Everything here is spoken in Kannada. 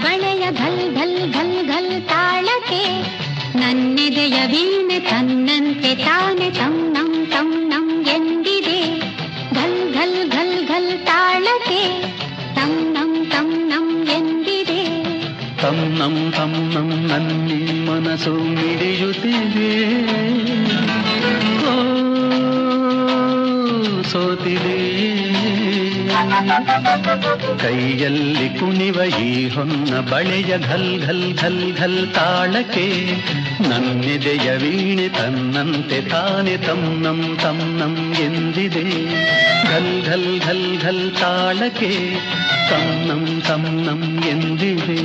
ಬಳೆಯ ಘಲ್ ಘಲ್ ಘಲ್ ಘಲ್ ತಾಳಕ್ಕೆ ನನ್ನೆದೆಯ ವೀಣೆ ತನ್ನಂತೆ ತಾನೆ ತಂ ನಂ ಎಂದಿದೆ. ಘಲ್ ಘಲ್ ಘಲ್ ಘಲ್ ತಾಳಕ್ಕೆ ತಂ ನಂ ಎಂದಿದೆ. ತಂ ನಂ ನನ್ನಿ ಮನಸ್ಸು ಮಿಡಿಯುತ್ತಿದೆ. ಸೋತಿದೆ ಕೈಯಲ್ಲಿ ಕುಣಿವ ಈ ಹೊನ್ನ ಬಳೆಯ ಘಲ್ ಘಲ್ ಘಲ್ ಘಲ್ ತಾಳಕ್ಕೆ ನನ್ನೆದೆಯ ವೀಣೆ ತನ್ನಂತೆ ತಾನೆ ತಂ ನಂ ಎಂದಿದೆ. ಘಲ್ ಘಲ್ ಘಲ್ ಘಲ್ ತಾಳಕ್ಕೆ ತಂ ನಂ ಎಂದಿದೆ.